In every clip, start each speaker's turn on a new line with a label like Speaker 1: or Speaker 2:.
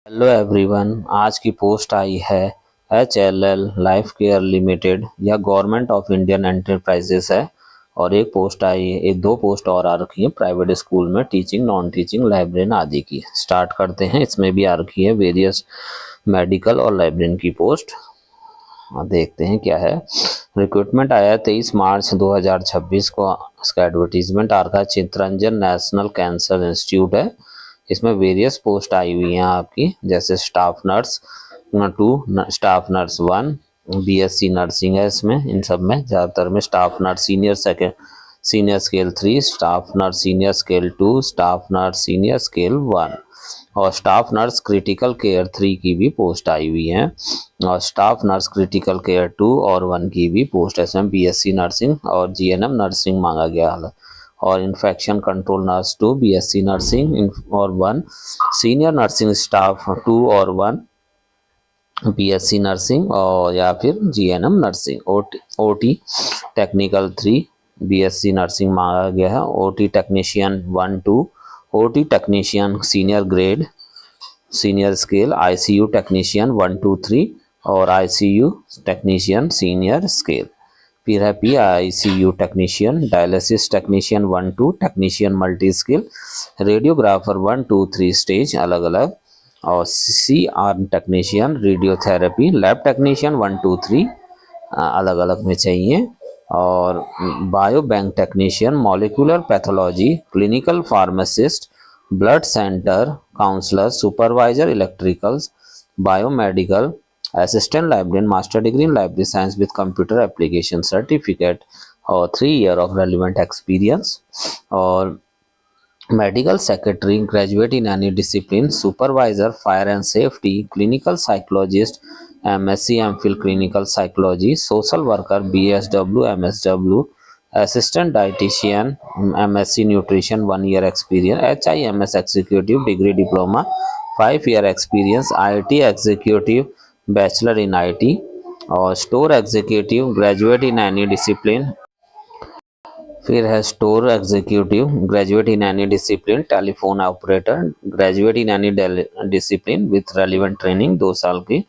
Speaker 1: Hello everyone, आज की post आई है HLL लाइफ केयर लिमिटेड या गवर्नमेंट ऑफ इंडियन एंटरप्राइजेस है। और एक पोस्ट आई है, एक दो पोस्ट और आ रखी है प्राइवेट स्कूल में टीचिंग, नॉन टीचिंग, लाइब्रेरियन आदि की। स्टार्ट करते हैं। इसमें भी आ रखी है वेरियस मेडिकल और लाइब्रेरियन की पोस्ट। देखते हैं क्या है। रिक्रूटमेंट आया है 23 मार्च 2026 को। इसका एडवर्टीजमेंट आ रखा है चित्तरंजन नेशनल कैंसर इंस्टीट्यूट है। इसमें वेरियस पोस्ट आई हुई हैं आपकी, जैसे staff nurse 2, staff nurse 1, BSc nursing है इसमें। इन सब में ज़्यादातर में staff nurse senior scale 3, staff nurse senior scale 2, staff nurse senior scale 1 और स्टाफ नर्स क्रिटिकल केयर 3 की भी पोस्ट आई हुई है। और स्टाफ नर्स क्रिटिकल केयर 2 और 1 की भी पोस्ट है। इसमें BSc नर्सिंग और GNM नर्सिंग मांगा गया है। और infection control nurse 2, BSc nursing और 1, सीनियर नर्सिंग स्टाफ 2 और 1, BSc नर्सिंग और या फिर GNM nursing. OT technical 3, BSc nursing मांगा गया है। OT technician 1 2, OT technician senior grade senior scale, ICU technician 1 2 3 और ICU टेक्नीशियन सीनियर स्केल। फिर है PICU technician, dialysis technician 1 2, technician multi skill, radiographer 1 2 3 stage अलग अलग, और CR technician, radiotherapy, lab technician 1 2 3 अलग अलग में चाहिए। और bio bank technician, molecular pathology, clinical pharmacist, blood centre counsellor, supervisor electricals, biomedical assistant librarian, master degree in library science with computer application certificate और 3 year of relevant experience. और medical secretary, graduate in any discipline, supervisor fire and safety, clinical psychologist, MSc MPhil clinical psychology, social worker BSW MSW, assistant dietitian MSc nutrition 1 year experience, HIMS executive degree diploma 5 year experience, IT executive bachelor in IT और store executive graduate in any discipline. फिर है store executive graduate in any discipline, telephone operator graduate in any discipline with relevant training 2 साल की,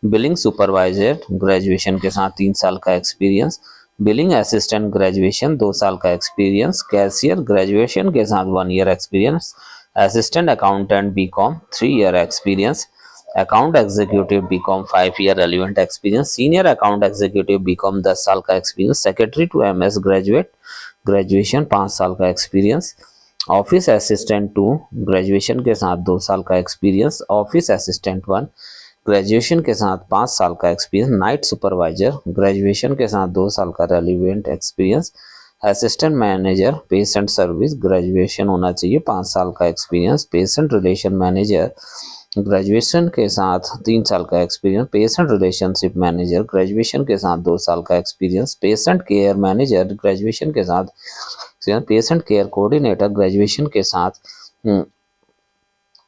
Speaker 1: billing supervisor graduation के साथ 3 साल का experience, billing assistant graduation 2 साल का एक्सपीरियंस, कैशियर ग्रेजुएशन के साथ 1 year experience, assistant accountant BCom 3 year experience, account executive BCom 5 year relevant experience, senior account executive BCom 10 साल का experience, secretary to MS graduation 5 साल का एक्सपीरियंस, ऑफिस असिस्टेंट 2 ग्रेजुएशन के साथ 2 साल का एक्सपीरियंस, ऑफिस असिस्टेंट 1 ग्रेजुएशन के साथ 5 साल का एक्सपीरियंस, नाइट सुपरवाइजर ग्रेजुएशन के साथ 2 साल का relevant experience, assistant manager patient service graduation होना चाहिए 5 साल का experience, patient relation manager graduation के साथ 3 साल का experience, patient relationship manager graduation के साथ 2 साल का experience, patient care manager graduation के साथ, पेशेंट केयर कोऑर्डिनेटर ग्रेजुएशन के साथ,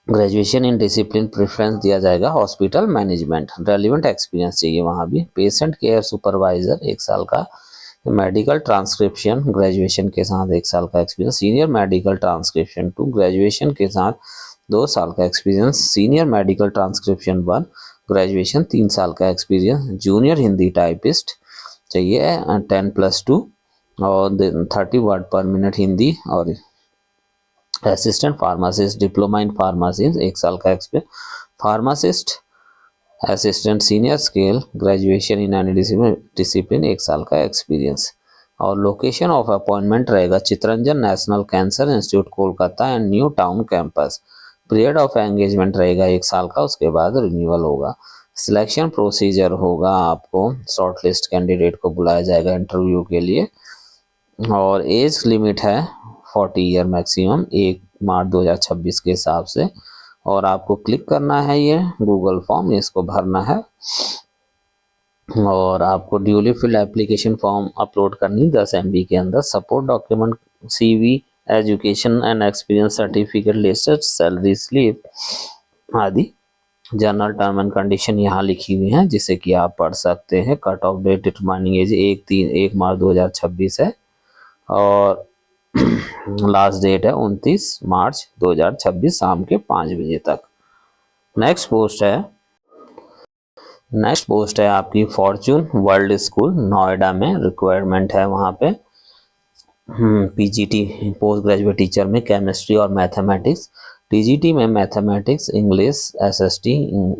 Speaker 1: ग्रेजुएशन इन डिसिप्लिन प्रेफरेंस दिया जाएगा, हॉस्पिटल मैनेजमेंट रेलिवेंट एक्सपीरियंस चाहिए वहाँ भी, पेशेंट केयर सुपरवाइजर 1 साल का, मेडिकल ट्रांसक्रिप्शन ग्रेजुएशन के साथ 1 साल का experience, senior medical transcription 2 graduation के साथ 2 साल का experience, senior medical transcription 1 graduation 3 साल का एक्सपीरियंस, जूनियर हिंदी टाइपिस्ट चाहिए 10+2 और 30 वर्ड पर मिनट हिंदी, और assistant pharmacist diploma in pharmacy 1 साल का experience, pharmacist assistant senior scale graduation in any discipline 1 साल का एक्सपीरियंस। और लोकेशन ऑफ अपॉइंटमेंट रहेगा Chittaranjan national cancer institute Kolkata and new town campus. Period of engagement रहेगा 1 साल का, उसके बाद रिन्यूअल होगा। सिलेक्शन प्रोसीजर होगा, आपको शॉर्ट लिस्ट कैंडिडेट को बुलाया जाएगा इंटरव्यू के लिए। और एज लिमिट है 40 ईयर मैक्सिमम 1 मार्च 2026 के हिसाब से। और आपको क्लिक करना है ये गूगल फॉर्म, इसको भरना है और आपको duly field application form upload करनी 10 MB के अंदर। Support document CV education and experience certificate listed salary slip आदि जनरल टर्म एंड कंडीशन यहाँ लिखी हुई हैं, जिसे कि आप पढ़ सकते हैं। Cut off date determining age 1 March 2026 है और लास्ट डेट है 29 मार्च 2026 शाम के 5 बजे तक। नेक्स्ट पोस्ट है आपकी फॉर्च्यून वर्ल्ड स्कूल नोएडा में, रिक्वायरमेंट है वहाँ पे पीजीटी पोस्ट ग्रेजुएट टीचर में केमिस्ट्री और मैथमेटिक्स, टीजीटी में mathematics, English, SST,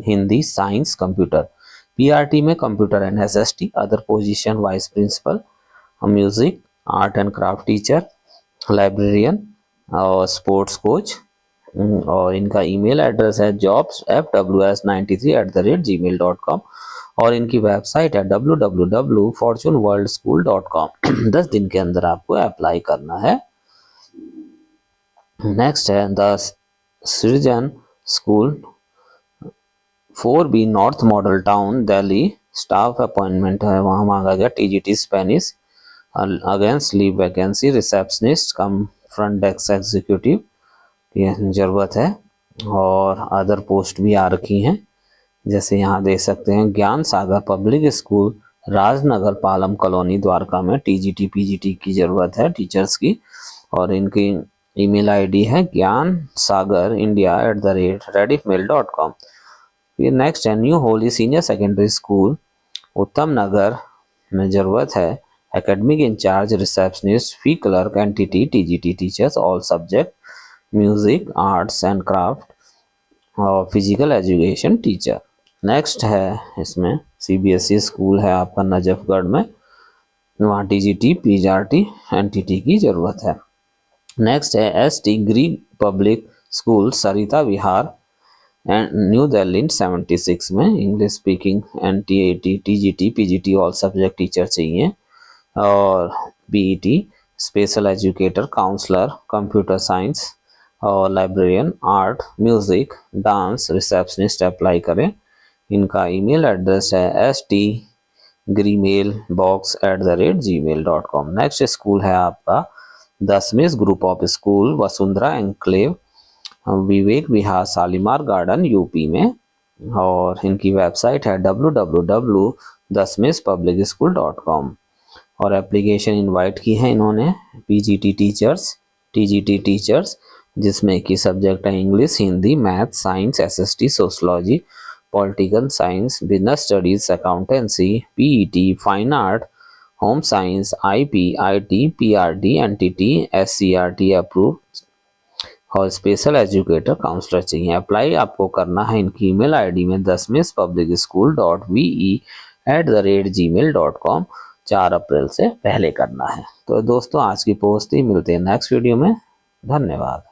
Speaker 1: Hindi, science, computer, PRT में computer and SST. Other position vice principal, music, art and craft teacher, librarian और स्पोर्ट्स कोच। और इनका ईमेल एड्रेस है jobs@ws93@gmail.com और इनकी वेबसाइट है www.fortuneworldschool.com। 10 दिन के अंदर आपको अप्लाई करना है। नेक्स्ट है the Srijan school 4B north model town Delhi, staff appointment है वहाँ मांगा गया TGT Spanish, against leave vacancy, receptionist cum front desk executive की ज़रूरत है। और अदर पोस्ट भी आ रखी हैं, जैसे यहाँ देख सकते हैं Gyan Sagar public school Rajnagar Palam colony Dwarka में टीजीटी पीजीटी की ज़रूरत है टीचर्स की। और इनकी ईमेल आईडी है gyansagar.india@rediffmail.com। फिर नेक्स्ट है New Holy senior secondary school Uttam Nagar में ज़रूरत है academic incharge, receptionist, fee clerk, entity, TGT teachers all subject, music, arts and craft और फिजिकल एजुकेशन टीचर। नेक्स्ट है इसमें सीबीएसई स्कूल है आपका नजफगढ़ में, वहाँ टीजीटी पीजीटी एनटीटी की ज़रूरत है। नेक्स्ट है ST green public school Sarita Vihar and new Delhi 76 में, English speaking NTAT TGT PGT all subject teacher चाहिए। और BET special educator, counsellor, computer science और librarian, art, music, dance, receptionist apply करें। इनका ईमेल एड्रेस है stgmailbox@gmail.com। नेक्स्ट स्कूल है आपका 10वीं group of school Vasundhara Enclave Vivek Vihar Shalimar Garden UP में, और इनकी वेबसाइट है www.10mispublicschool.com। और एप्लीकेशन इनवाइट की है इन्होंने टीजीटी टीचर्स जिसमें कि सब्जेक्ट है English, Hindi, math, science, SST, sociology, political science, business studies, accountancy, PET, fine art, home science, IP, IT, PRT, NTT, SCERT approve और स्पेशल एजुकेटर काउंसलर चाहिए। अप्लाई आपको करना है इनकी ईमेल आईडी में 10mispublicschool.ve@gmail.com 4 अप्रैल से पहले करना है। तो दोस्तों आज की पोस्ट थी, मिलते हैं नेक्स्ट वीडियो में, धन्यवाद।